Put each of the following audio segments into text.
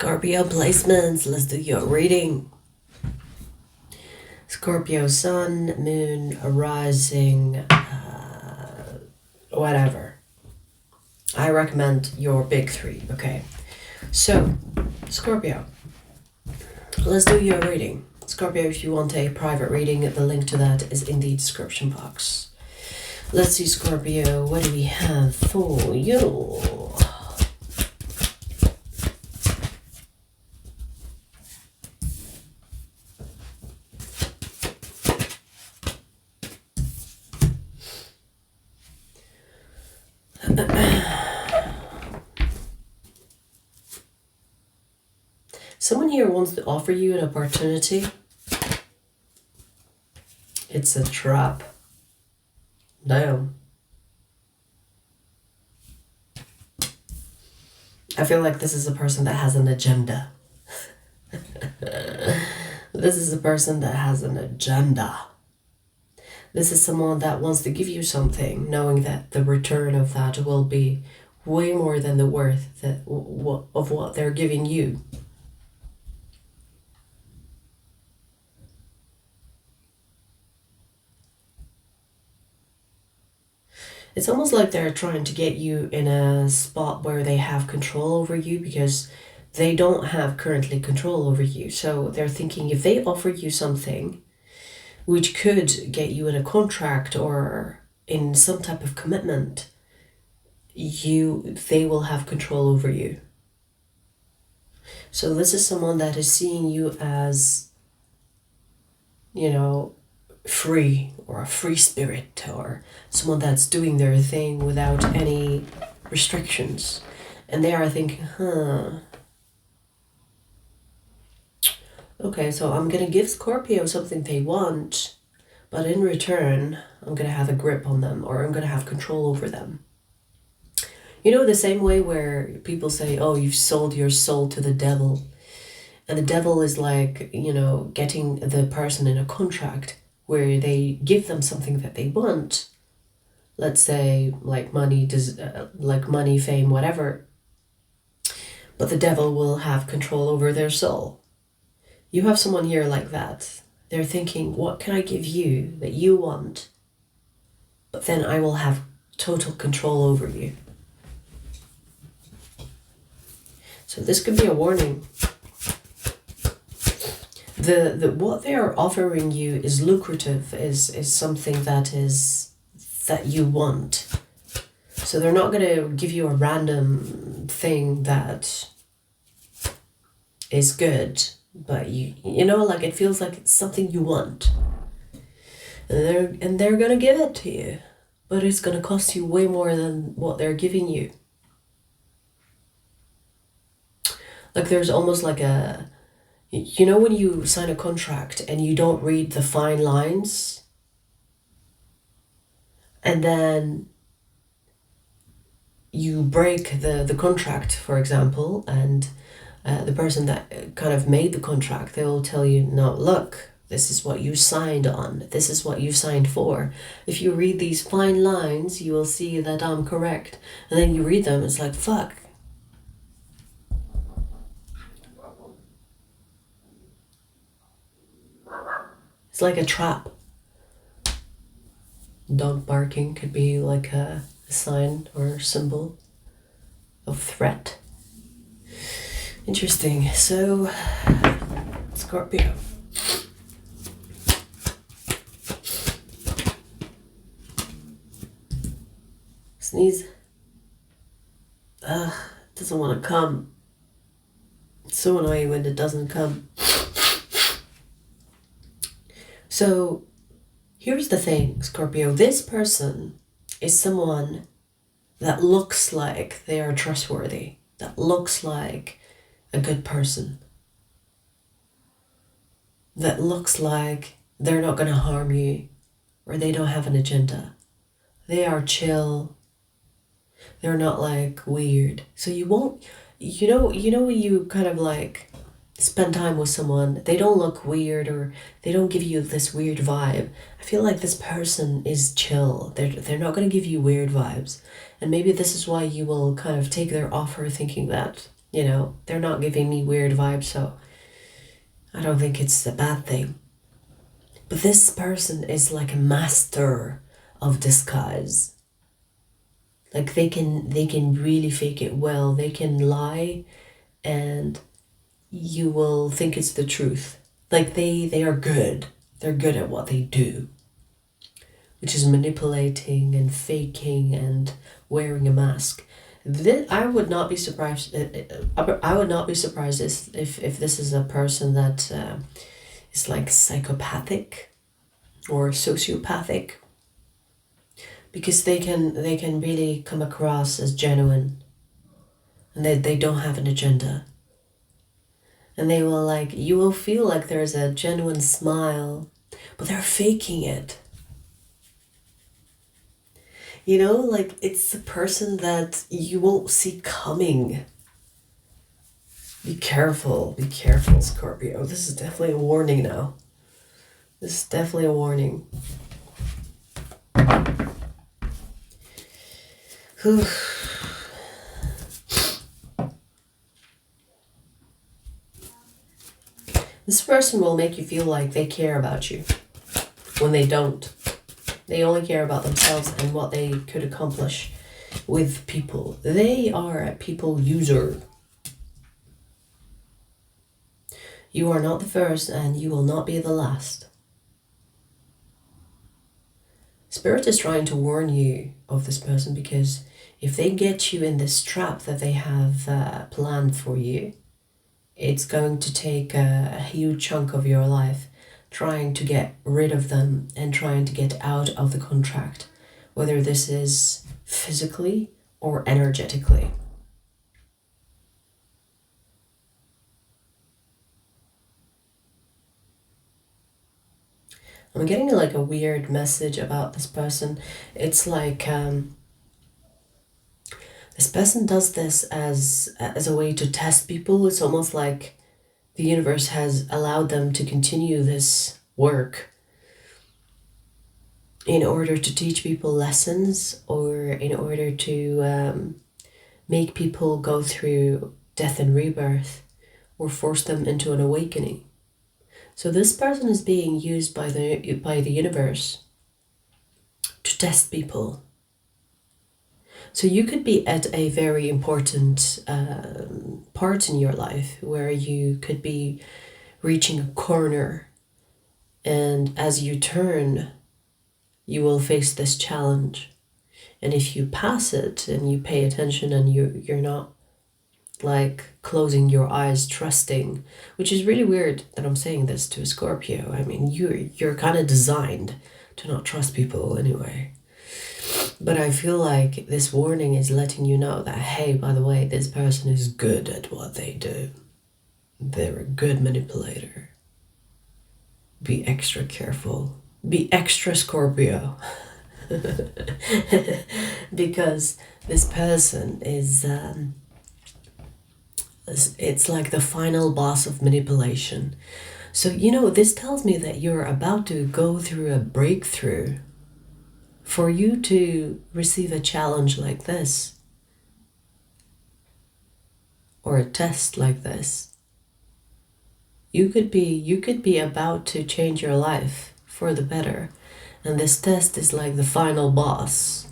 Scorpio placements, let's do your reading. Scorpio sun, moon, rising, whatever. I recommend your big three, okay? So, Scorpio, let's do your reading. Scorpio, if you want a private reading, the link to that is in the description box. Let's see, Scorpio, what do we have for you? Someone here wants to offer you an opportunity. It's a trap. Damn. I feel like this is a person that has an agenda. This is a person that has an agenda. This is someone that wants to give you something, knowing that the return of that will be way more than the worth of what they're giving you. It's almost like they're trying to get you in a spot where they have control over you because they don't have currently control over you. So they're thinking if they offer you something which could get you in a contract or in some type of commitment, they will have control over you. So this is someone that is seeing you as, free, or a free spirit, or someone that's doing their thing without any restrictions. And they are thinking, okay, so I'm gonna give Scorpio something they want, but in return, I'm gonna have a grip on them, or I'm gonna have control over them. The same way where people say, oh, you've sold your soul to the devil. And the devil is like, getting the person in a contract where they give them something that they want, let's say like money, fame, whatever, but the devil will have control over their soul. You have someone here like that. They're thinking, what can I give you that you want? But then I will have total control over you. So this could be a warning. What they are offering you is lucrative, is something that you want. So they're not going to give you a random thing that is good, but it feels like it's something you want. And they're going to give it to you, but it's going to cost you way more than what they're giving you. Like there's almost like a, when you sign a contract and you don't read the fine lines, and then you break the contract, for example, and the person that kind of made the contract, they will tell you, no, look, this is what you signed on. This is what you signed for. If you read these fine lines, you will see that I'm correct. And then you read them, it's like, fuck. It's like a trap. Dog barking could be like a sign or symbol of threat. Interesting. So, Scorpio. Sneeze. Doesn't want to come. It's so annoying when it doesn't come. So, here's the thing, Scorpio. This person is someone that looks like they are trustworthy, that looks like a good person, that looks like they're not going to harm you, or they don't have an agenda. They are chill. They're not like weird. So you won't, when you kind of like spend time with someone, they don't look weird or they don't give you this weird vibe. I feel like this person is chill. They're not going to give you weird vibes. And maybe this is why you will kind of take their offer thinking that, You know, they're not giving me weird vibes, so I don't think it's a bad thing. But this person is like a master of disguise. Like they can really fake it well. They can lie and you will think it's the truth. Like they are good. They're good at what they do, which is manipulating and faking and wearing a mask. I would not be surprised. I would not be surprised if this is a person that is like psychopathic or sociopathic, because they can really come across as genuine, and they don't have an agenda, and they will like, you will feel like there's a genuine smile, but they're faking it. You know, like it's a person that you won't see coming. Be careful, Scorpio. This is definitely a warning now. This is definitely a warning. This person will make you feel like they care about you when they don't. They only care about themselves and what they could accomplish with people. They are a people user. You are not the first and you will not be the last. Spirit is trying to warn you of this person, because if they get you in this trap that they have planned for you, it's going to take a huge chunk of your life trying to get rid of them and trying to get out of the contract, whether this is physically or energetically. I'm getting like a weird message about this person. It's like this person does this as a way to test people. It's almost like the universe has allowed them to continue this work in order to teach people lessons, or in order to make people go through death and rebirth, or force them into an awakening. So this person is being used by the universe to test people. So you could be at a very important part in your life where you could be reaching a corner, and as you turn, you will face this challenge. And if you pass it and you pay attention and you're not like closing your eyes, trusting, which is really weird that I'm saying this to a Scorpio. I mean, you're kind of designed to not trust people anyway. But I feel like this warning is letting you know that, hey, by the way, this person is good at what they do. They're a good manipulator. Be extra careful. Be extra Scorpio. Because this person is, it's like the final boss of manipulation. So, you know, this tells me that you're about to go through a breakthrough. For you to receive a challenge like this, or a test like this, you could be about to change your life for the better. And this test is like the final boss,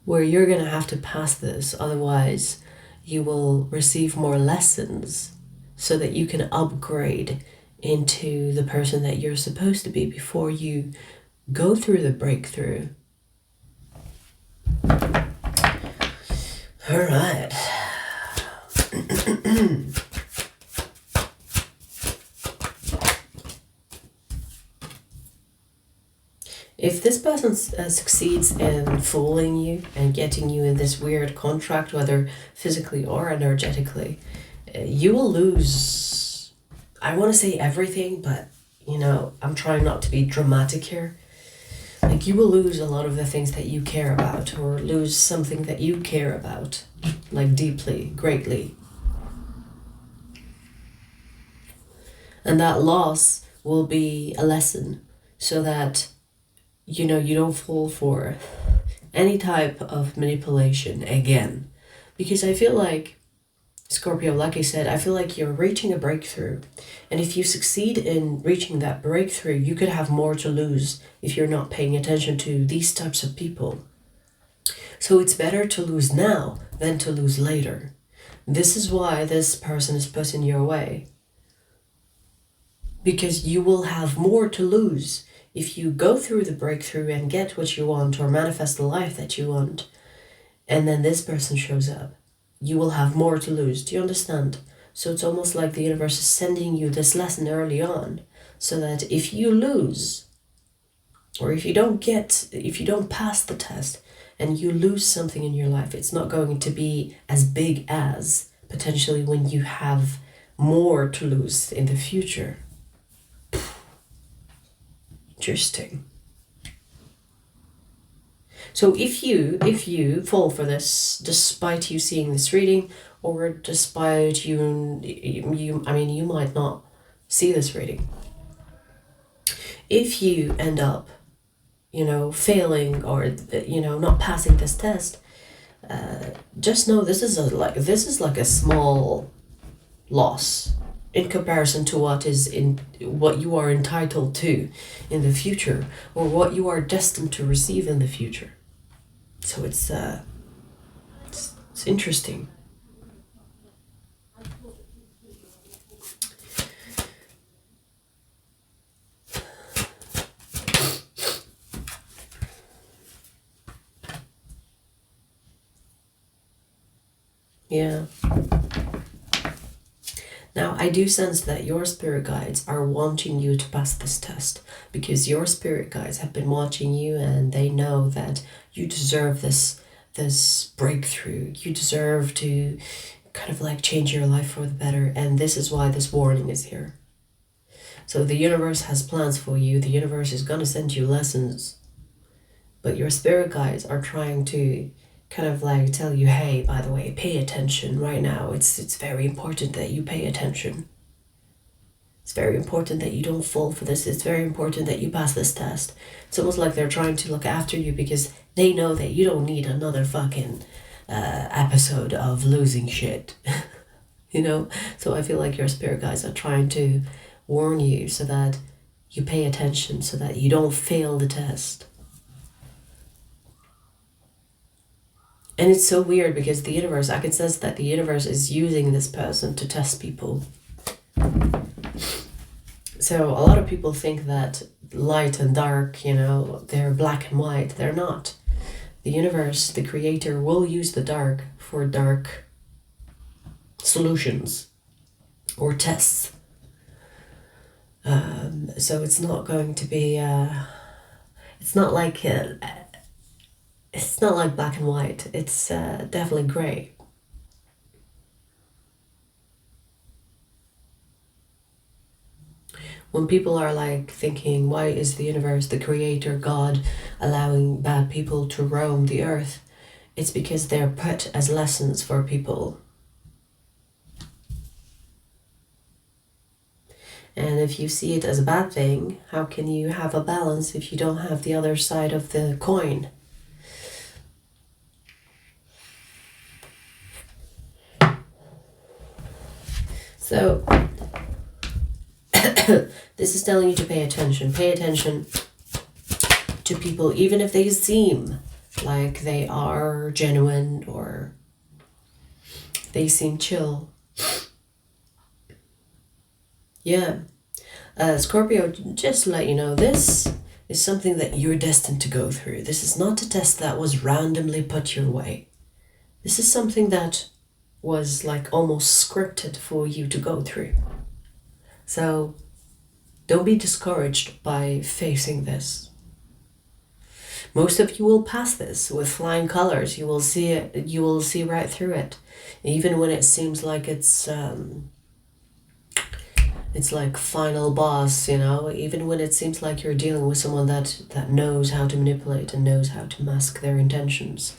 where you're gonna have to pass this, otherwise you will receive more lessons so that you can upgrade into the person that you're supposed to be before you go through the breakthrough. All right. If this person succeeds in fooling you and getting you in this weird contract, whether physically or energetically, you will lose, I want to say everything, but you know, I'm trying not to be dramatic here. Like, you will lose a lot of the things that you care about, or lose something that you care about, like deeply, greatly. And that loss will be a lesson, so that, you know, you don't fall for any type of manipulation again. Because I feel like, Scorpio, like I said, I feel like you're reaching a breakthrough. And if you succeed in reaching that breakthrough, you could have more to lose if you're not paying attention to these types of people. So it's better to lose now than to lose later. This is why this person is put in your way. Because you will have more to lose if you go through the breakthrough and get what you want or manifest the life that you want, and then this person shows up. You will have more to lose. Do you understand? So it's almost like the universe is sending you this lesson early on, so that if you lose, or if you don't pass the test and you lose something in your life, it's not going to be as big as potentially when you have more to lose in the future. Interesting. So if you fall for this, despite you seeing this reading, or despite you might not see this reading. If you end up, failing or not passing this test, just know this is like a small loss in comparison to what you are entitled to in the future, or what you are destined to receive in the future. So it's interesting. Yeah. Now, I do sense that your spirit guides are wanting you to pass this test, because your spirit guides have been watching you and they know that you deserve this breakthrough. You deserve to kind of like change your life for the better, and this is why this warning is here. So the universe has plans for you. The universe is going to send you lessons, but your spirit guides are trying to kind of like tell you, hey, by the way, pay attention right now. It's very important that you pay attention. It's very important that you don't fall for this. It's very important that you pass this test. It's almost like they're trying to look after you, because they know that you don't need another fucking episode of losing shit. So I feel like your spirit guides are trying to warn you so that you pay attention, so that you don't fail the test. And it's so weird, because the universe, I can sense that the universe is using this person to test people. So a lot of people think that light and dark, they're black and white. They're not. The universe, the creator, will use the dark for dark solutions or tests. So it's not going to be, it's not like black and white. It's definitely gray. When people are like thinking, why is the universe, the creator, God, allowing bad people to roam the earth? It's because they're put as lessons for people. And if you see it as a bad thing, how can you have a balance if you don't have the other side of the coin? So, this is telling you to pay attention. Pay attention to people, even if they seem like they are genuine or they seem chill. Yeah. Scorpio, just to let you know, this is something that you're destined to go through. This is not a test that was randomly put your way. This is something that was like almost scripted for you to go through. So don't be discouraged by facing this. Most of you will pass this with flying colors. You will see it. You will see right through it, even when it seems like it's like final boss. Even when it seems like you're dealing with someone that knows how to manipulate and knows how to mask their intentions.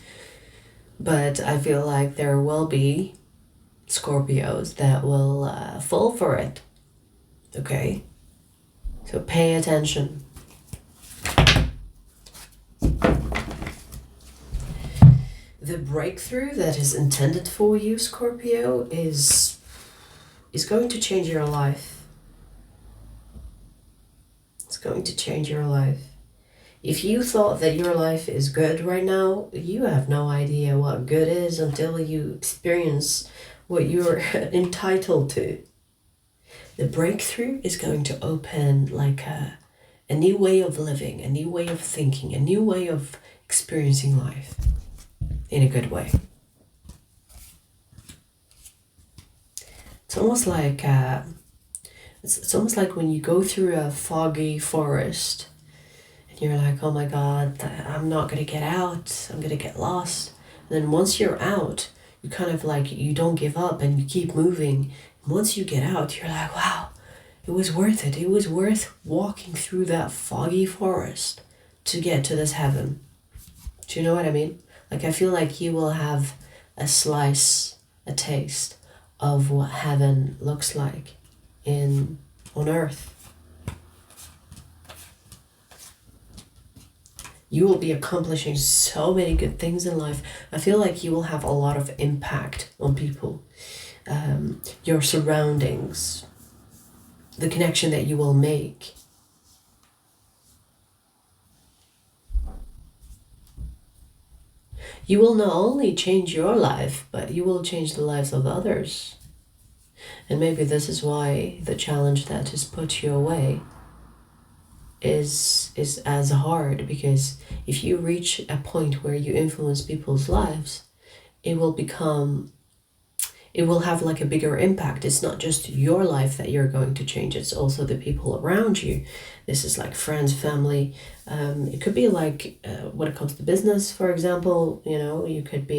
But I feel like there will be Scorpios that will fall for it. Okay? So pay attention. the breakthrough that is intended for you, Scorpio, is going to change your life. It's going to change your life. If you thought that your life is good right now, you have no idea what good is until you experience what you're entitled to. The breakthrough is going to open like a new way of living, a new way of thinking, a new way of experiencing life in a good way. It's almost like it's almost like when you go through a foggy forest and you're like, oh my God, I'm not gonna get out, I'm gonna get lost. And then once you're out, you kind of like, you don't give up and you keep moving. And once you get out, you're like, wow, it was worth it. It was worth walking through that foggy forest to get to this heaven. Do you know what I mean? Like, I feel like you will have a taste of what heaven looks like on earth. You will be accomplishing so many good things in life. I feel like you will have a lot of impact on people, your surroundings, the connection that you will make. You will not only change your life, but you will change the lives of others. And maybe this is why the challenge that is put your way is as hard, because if you reach a point where you influence people's lives, it will have like a bigger impact. It's not just your life that you're going to change, it's also the people around you. This is like friends, family. It could be like when it comes to business, for example, you could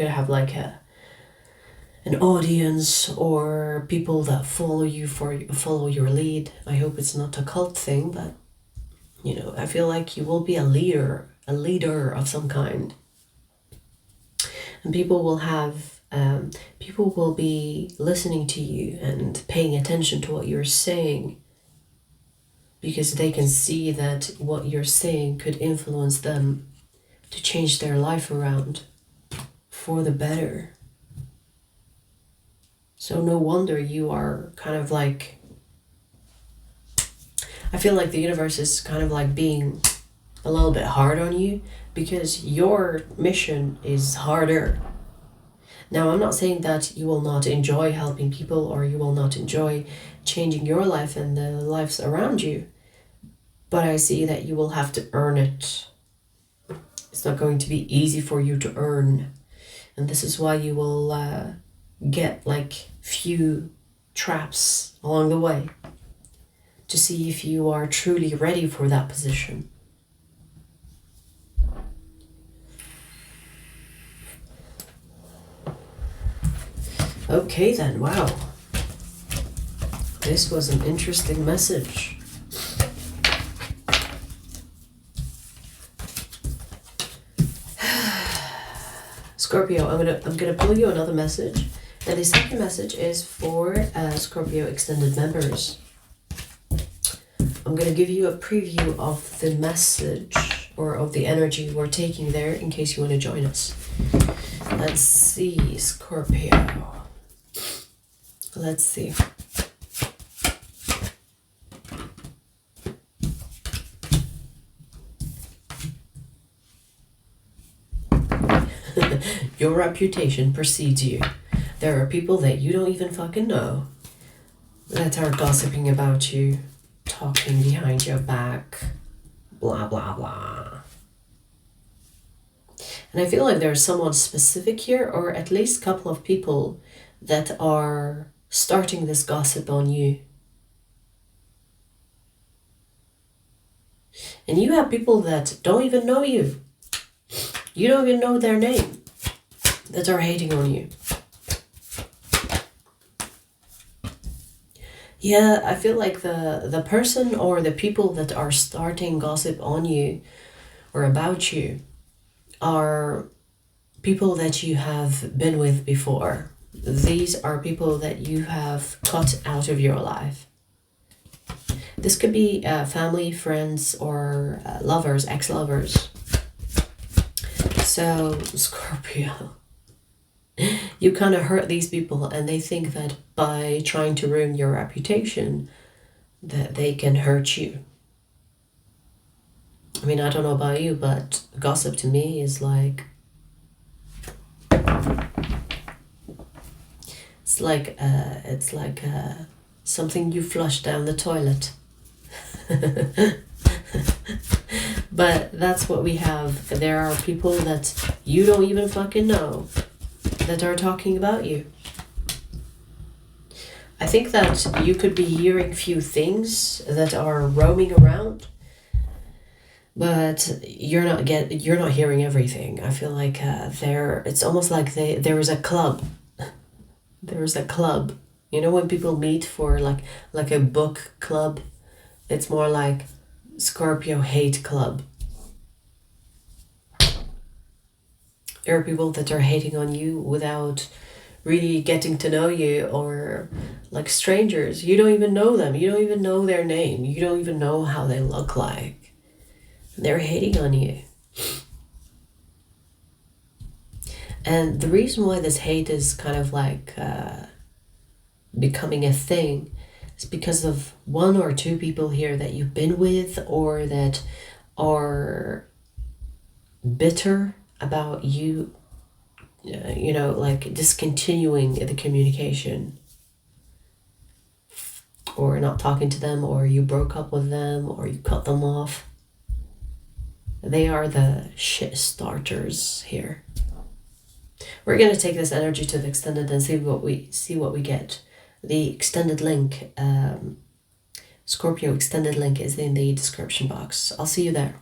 have like an audience or people that follow your lead. I hope it's not a cult thing, but I feel like you will be a leader of some kind, and people will be listening to you and paying attention to what you're saying, because they can see that what you're saying could influence them to change their life around for the better. So no wonder you are kind of like, I feel like the universe is kind of like being a little bit hard on you, because your mission is harder. Now, I'm not saying that you will not enjoy helping people or you will not enjoy changing your life and the lives around you, but I see that you will have to earn it. It's not going to be easy for you to earn, and this is why you will get like few traps along the way to see if you are truly ready for that position. Okay then, wow. This was an interesting message. Scorpio, I'm gonna pull you another message. And the second message is for Scorpio extended members. I'm gonna give you a preview of the message or of the energy we're taking there in case you want to join us. Let's see, Scorpio. Let's see. Your reputation precedes you. There are people that you don't even fucking know that are gossiping about you, talking behind your back, blah, blah, blah. And I feel like there's someone specific here, or at least a couple of people that are starting this gossip on you. And you have people that don't even know you. You don't even know their name, that are hating on you. Yeah, I feel like the person or the people that are starting gossip on you or about you are people that you have been with before. These are people that you have cut out of your life. This could be family, friends, or lovers, ex-lovers. So, Scorpio, you kind of hurt these people and they think that by trying to ruin your reputation, that they can hurt you. I mean, I don't know about you, but gossip to me is like... It's like something you flush down the toilet. But that's what we have. There are people that you don't even fucking know that are talking about you. I think that you could be hearing few things that are roaming around, but you're not hearing everything. I feel like it's almost like there is a club. There is a club. You know when people meet for like a book club? It's more like Scorpio hate club. There are people that are hating on you without really getting to know you, or like strangers. You don't even know them. You don't even know their name. You don't even know how they look like. They're hating on you. And the reason why this hate is kind of like becoming a thing is because of one or two people here that you've been with, or that are bitter about you, like discontinuing the communication, or not talking to them, or you broke up with them, or you cut them off. They are the shit starters here. We're going to take this energy to the extended and see what we get. The extended link, Scorpio extended link, is in the description box. I'll see you there.